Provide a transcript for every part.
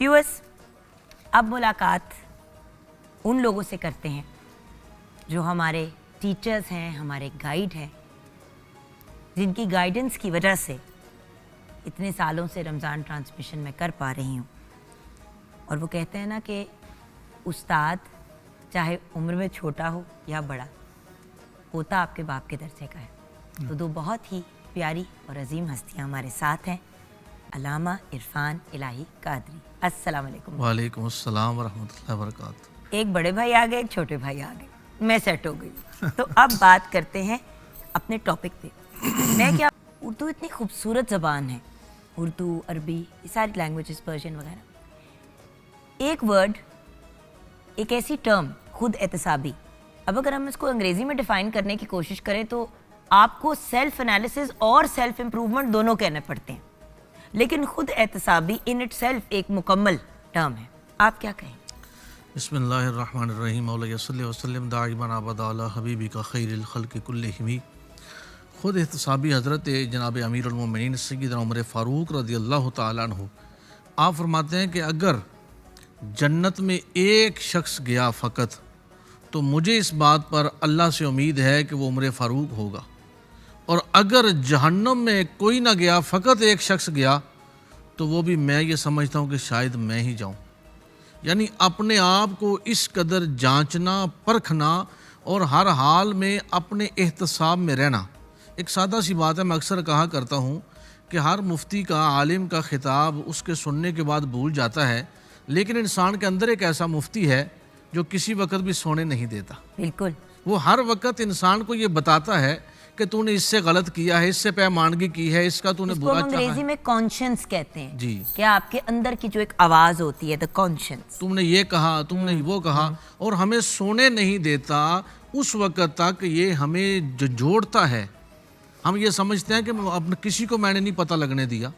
Viewers, अब मुलाकात उन लोगों से करते हैं जो हमारे टीचर्स हैं, हमारे गाइड हैं, जिनकी गाइडेंस की वजह से इतने सालों से रमज़ान ट्रांसमिशन में कर पा रही हूँ। और वो कहते हैं ना कि उस्ताद चाहे उम्र में छोटा हो या बड़ा, होता आपके बाप के दर्जे का है। तो दो बहुत ही प्यारी और अजीम हस्तियाँ हमारे साथ हैं, अल्लामा इरफान इलाही कादरी। अस्सलाम वालेकुम। वालेकुम अस्सलाम वरहमतुल्लाहि वबरकातुहू। एक बड़े भाई आ गए, एक छोटे भाई आ गए, मैं सेट हो गई। तो अब बात करते हैं अपने टॉपिक पे। मैं क्या, उर्दू इतनी खूबसूरत ज़बान है, उर्दू, अरबी, ये सारी लैंग्वेजेस, पर्शियन वगैरह। एक वर्ड, एक ऐसी टर्म खुद एहतसाबी, अब अगर हम इसको अंग्रेज़ी में डिफ़ाइन करने की कोशिश करें तो आपको सेल्फ एनालिसिस और सेल्फ इम्प्रूवमेंट दोनों कहने पड़ते हैं, लेकिन खुद एहतसाबी इन इट सेल्फ एक मुकम्मल टर्म है। आप क्या कहें? बिस्मिल्लाहिर्रहमानिर्रहीम मौला सल्लि वसल्लम दाइमन अबदा अला हबीबिका खैरिल खल्क़ि कुल्लिहिम। खुद एहतसाबी हज़रत जनाब अमीरुल मोमिनीन सय्यदना उमर फ़ारूक रज़ियल्लाहु तआला अन्हु आप फरमाते हैं कि अगर जन्नत में एक शख्स गया फ़कत, तो मुझे इस बात पर अल्लाह से उम्मीद है कि वो उमर फ़ारूक होगा, और अगर जहन्नम में कोई ना गया, फ़कत एक शख्स गया, तो वो भी मैं ये समझता हूँ कि शायद मैं ही जाऊँ। यानी अपने आप को इस कदर जांचना, परखना और हर हाल में अपने एहतसाब में रहना। एक सादा सी बात है, मैं अक्सर कहा करता हूँ कि हर मुफ्ती का, आलिम का खिताब उसके सुनने के बाद भूल जाता है, लेकिन इंसान के अंदर एक ऐसा मुफ्ती है जो किसी वक्त भी सोने नहीं देता। बिल्कुल, वो हर वक्त इंसान को ये बताता है कि तूने इससे गलत किया है, इससे पैमानगी की है, इसका तूने बुरा चाहा है। अंग्रेजी में कॉन्शियंस कहते हैं जी, कि आपके अंदर की जो एक आवाज़ होती है, द कॉन्शियंस, तुमने ये कहा, तुमने वो कहा, और हमें सोने नहीं देता उस वक्त तक। ये हमें जो जोड़ता है, हम ये समझते हैं कि अपने किसी को मैंने नहीं पता लगने दिया,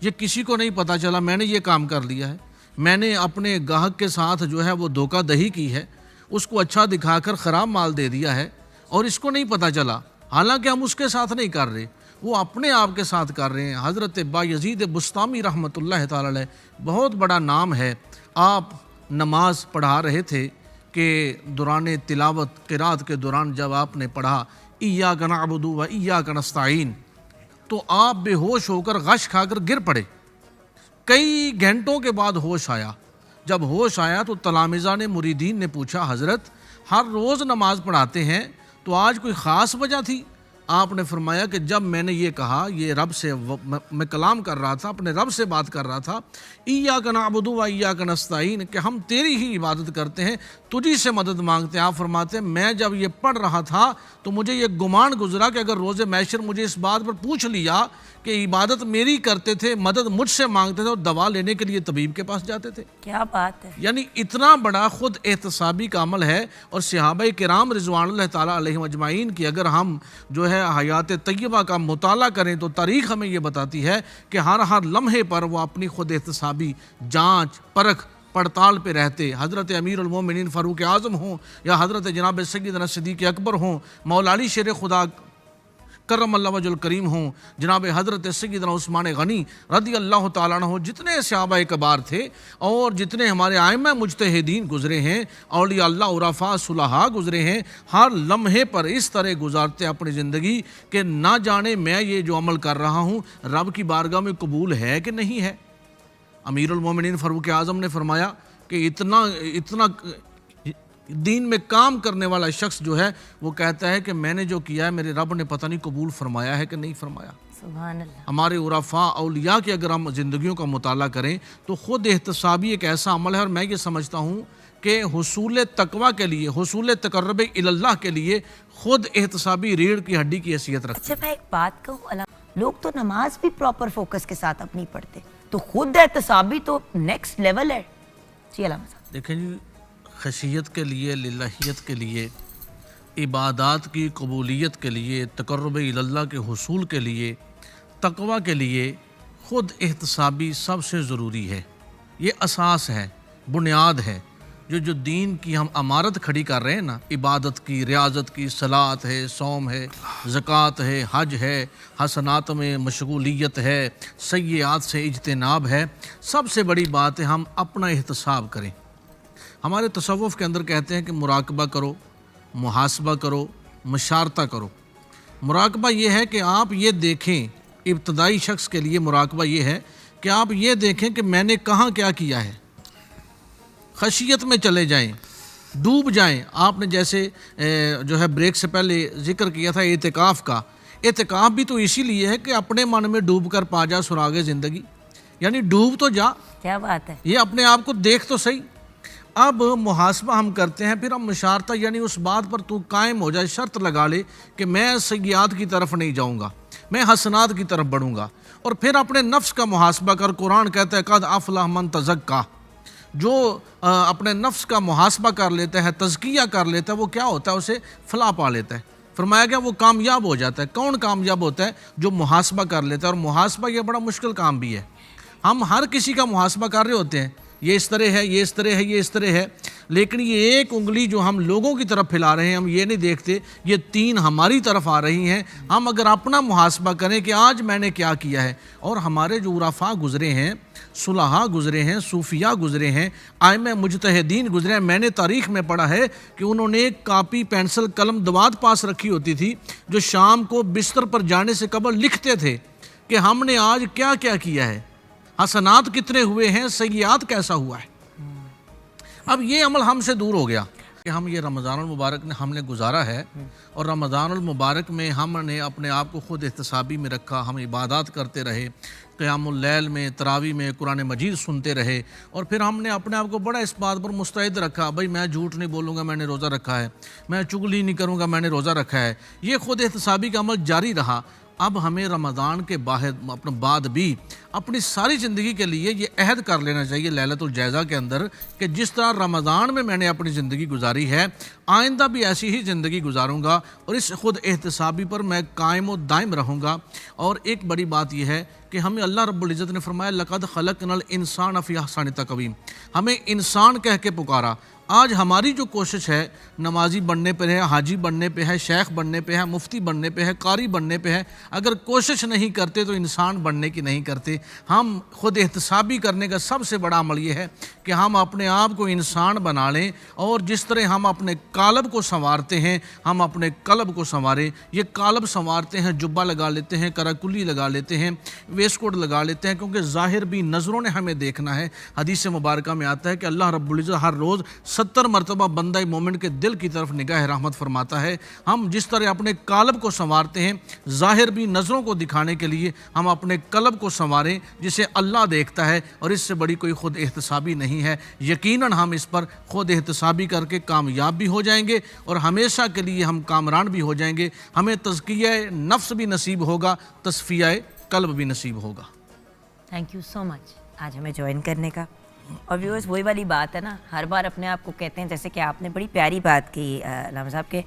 ये किसी को नहीं पता चला, मैंने ये काम कर लिया है, मैंने अपने गाहक के साथ जो है वो धोखाधड़ी की है, उसको अच्छा दिखाकर ख़राब माल दे दिया है और इसको नहीं पता चला। हालांकि हम उसके साथ नहीं कर रहे, वो अपने आप के साथ कर रहे हैं। हज़रत बायज़ीद बुस्तामी रहमतुल्लाह तआला अलैह, बहुत बड़ा नाम है। आप नमाज पढ़ा रहे थे कि दौरान तिलावत क़िरात के दौरान जब आपने पढ़ा इय्याका नअबुदु व इय्याका नस्तईन, तो आप बेहोश होकर गश खाकर गिर पड़े। कई घंटों के बाद होश आया। जब होश आया तो तलामिज़ा ने, मुरीदीन ने पूछा, हज़रत हर रोज़ नमाज पढ़ाते हैं, तो आज कोई ख़ास वजह थी? आपने फरमाया कि जब मैंने ये कहा, ये रब से मैं कलाम कर रहा था, अपने रब से बात कर रहा था, इय्याका नअबुदु व इय्याका नस्तईन, कि हम तेरी ही इबादत करते हैं, तुझी से मदद मांगते हैं। आप फरमाते हैं मैं जब ये पढ़ रहा था तो मुझे ये गुमान गुजरा कि अगर रोज़े महशर मुझे इस बात पर पूछ लिया कि इबादत मेरी करते थे, मदद मुझसे मांगते थे और दवा लेने के लिए तबीब के पास जाते थे। क्या बात है! यानी इतना बड़ा खुद एहतसाबी का अमल है। और सहाबाए किराम रिज़वानुल्लाह ताला अलैहिम अजमाइन की अगर हम जो है हयात तय्यबा का मुताला करें तो तारीख़ हमें ये बताती है कि हर हर लम्हे पर वो अपनी खुद एहतसाबी जाँच, परख, पड़ताल पे रहते। हज़रत अमीरुल मोमिनीन फ़ारूक आज़म हों या हज़रत जनाब सय्यदना सिद्दीक़ अकबर हों, मौला अली शेर खुदा करमल्लाहु वजहुल करीम हों, जनाब हज़रत सय्यदना उस्मान गनी रज़ियल्लाहु ताला अन्हु, जितने सहाबाए कबार थे और जितने हमारे आइम्मा मुज्तहिदीन गुज़रे हैं, औलिया अल्लाह, उरफ़ा, सुलहा गुज़रे हैं, हर लम्हे पर इस तरह गुजारते अपनी ज़िंदगी कि ना जाने मैं ये जो अमल कर रहा हूँ रब की बारगाह में कबूल है कि नहीं है। अमीरुल मोमिनीन फ़ारूक आज़म ने फरमाया कि इतना दीन में काम करने वाला शख्स जो है वो कहता है कि मैंने जो किया है मेरे रब ने पता नहीं कबूल फरमाया है कि नहीं फरमाया। सुभान अल्लाह। हमारे उरफ़ा औलिया की अगर हम ज़िंदगियों का मुताला करें तो ख़ुद एहतसाबी एक ऐसा अमल है। और मैं ये समझता हूँ कि हुसूल तकवा के लिए, हुसूल तक़र्रुब इलल्लाह के लिए ख़ुद एहतसाबी रीढ़ की हड्डी की हैसियत रखती है। अच्छा, मैं एक बात कहूँ, लोग तो नमाज भी प्रॉपर फोकस के साथ अपनी पढ़ते, तो खुद एहतसाबी तो नेक्स्ट लेवल है। जी अल्लाह साहब। देखें जी, खशियत के लिए, लिल्लाहियत के लिए, इबादात की कबूलियत के लिए, तक़र्रुब इलल्लाह के हुसूल के लिए, तक़वा के लिए ख़ुद एहतसाबी सबसे ज़रूरी है। ये असास है, बुनियाद है। جو دین کی ہم عمارت کھڑی کر رہے ہیں نا، عبادت کی، ریاضت کی، صلاۃ ہے، صوم ہے، زکوٰۃ ہے، حج ہے، حسنات میں مشغولیت ہے، سیئات سے اجتناب ہے، سب سے بڑی بات ہے ہم اپنا احتساب کریں۔ ہمارے تصوف کے اندر کہتے ہیں کہ مراقبہ کرو، محاسبہ کرو، مشارطہ کرو۔ مراقبہ یہ ہے کہ آپ یہ دیکھیں، ابتدائی شخص کے لیے مراقبہ یہ ہے کہ آپ یہ دیکھیں کہ میں نے کہاں کیا کیا ہے، خشیت میں چلے جائیں، ڈوب جائیں۔ آپ نے جیسے جو ہے بریک سے پہلے ذکر کیا تھا اعتکاف کا، اعتکاف بھی تو اسی لیے ہے کہ اپنے من میں ڈوب کر پا جا سراغ زندگی، یعنی ڈوب تو جا، کیا بات ہے، یہ اپنے آپ کو دیکھ تو صحیح۔ اب محاسبہ ہم کرتے ہیں، پھر ہم مشارطہ یعنی اس بات پر تو قائم ہو جائے، شرط لگا لے کہ میں سیئات کی طرف نہیں جاؤں گا، میں حسنات کی طرف بڑھوں گا۔ اور پھر اپنے نفس کا محاسبہ کر، قرآن کہتا ہے قد افلح من تزکا، جو اپنے نفس کا محاسبہ کر لیتا ہے، تزکیہ کر لیتا ہے، وہ کیا ہوتا ہے، اسے فلاح پا لیتا ہے۔ فرمایا گیا وہ کامیاب ہو جاتا ہے۔ کون کامیاب ہوتا ہے؟ جو محاسبہ کر لیتا ہے، اور محاسبہ یہ بڑا مشکل کام بھی ہے۔ ہم ہر کسی کا محاسبہ کر رہے ہوتے ہیں، یہ اس طرح ہے، یہ اس طرح ہے، یہ اس طرح ہے، لیکن یہ ایک انگلی جو ہم لوگوں کی طرف پھیلا رہے ہیں، ہم یہ نہیں دیکھتے یہ تین ہماری طرف آ رہی ہیں۔ ہم اگر اپنا محاسبہ کریں کہ آج میں نے کیا کیا ہے، اور ہمارے جو عرفاء گزرے ہیں، صلحاء گزرے ہیں، صوفیاء گزرے ہیں، ائمہ مجتہدین گزرے ہیں، میں نے تاریخ میں پڑھا ہے کہ انہوں نے ایک کاپی، پینسل، قلم، دوات پاس رکھی ہوتی تھی، جو شام کو بستر پر جانے سے قبل لکھتے تھے کہ ہم نے آج کیا کیا کیا ہے، حسنات کتنے ہوئے ہیں، سیئات کیسا ہوا ہے۔ اب یہ عمل ہم سے دور ہو گیا کہ ہم یہ رمضان المبارک نے ہم نے گزارا ہے، اور رمضان المبارک میں ہم نے اپنے آپ کو خود احتسابی میں رکھا، ہم عبادات کرتے رہے، قیام اللیل میں، تراویح میں قرآن مجید سنتے رہے، اور پھر ہم نے اپنے آپ کو بڑا اس بات پر مستعد رکھا، بھائی میں جھوٹ نہیں بولوں گا، میں نے روزہ رکھا ہے، میں چغلی نہیں کروں گا، میں نے روزہ رکھا ہے۔ یہ خود احتسابی کا عمل جاری رہا۔ اب ہمیں رمضان کے بعد بھی اپنی ساری زندگی کے لیے یہ عہد کر لینا چاہیے لیلۃ الجائزہ کے اندر کہ جس طرح رمضان میں نے اپنی زندگی گزاری ہے، آئندہ بھی ایسی ہی زندگی گزاروں گا، اور اس خود احتسابی پر میں قائم و دائم رہوں گا۔ اور ایک بڑی بات یہ ہے کہ ہمیں اللہ رب العزت نے فرمایا لقد خلقنا الانسان فی احسن تقویم، ہمیں انسان کہہ کے پکارا۔ آج ہماری جو کوشش ہے نمازی بننے پہ ہے، حاجی بننے پہ ہے، شیخ بننے پہ ہے، مفتی بننے پہ ہے، قاری بننے پہ ہے، اگر کوشش نہیں کرتے تو انسان بننے کی نہیں کرتے۔ ہم خود احتسابی کرنے کا سب سے بڑا عمل یہ ہے کہ ہم اپنے آپ کو انسان بنا لیں، اور جس طرح ہم اپنے قالب کو سنوارتے ہیں، ہم اپنے قلب کو سنواریں۔ یہ قالب سنوارتے ہیں، جبہ لگا لیتے ہیں، کراکلی لگا لیتے ہیں، ویسٹ کوٹ لگا لیتے ہیں، کیونکہ ظاہر بھی نظروں نے ہمیں دیکھنا ہے۔ حدیث مبارکہ میں آتا ہے کہ اللہ رب العزت ہر روز 70 مرتبہ بندہ مومن کے دل کی طرف نگاہ رحمت فرماتا ہے۔ ہم جس طرح اپنے قالب کو سنوارتے ہیں، ظاہر بھی نظروں کو دکھانے کے لیے ہم اپنے قلب کو سنواریں جسے اللہ دیکھتا ہے، اور اس سے بڑی کوئی خود احتسابی نہیں ہے۔ یقیناً ہم اس پر خود احتسابی کر کے کامیاب بھی ہو جائیں گے، اور ہمیشہ کے لیے ہم کامران بھی ہو جائیں گے۔ ہمیں تزکیہ نفس بھی نصیب ہوگا، تصفیہ قلب بھی نصیب ہوگا۔ تھینک یو سو مچ آج ہمیں جوائن کرنے کا۔ اور ویورز وہی والی بات ہے نا، ہر بار اپنے آپ کو کہتے ہیں، جیسے کہ آپ نے بڑی پیاری بات کی علامہ صاحب کے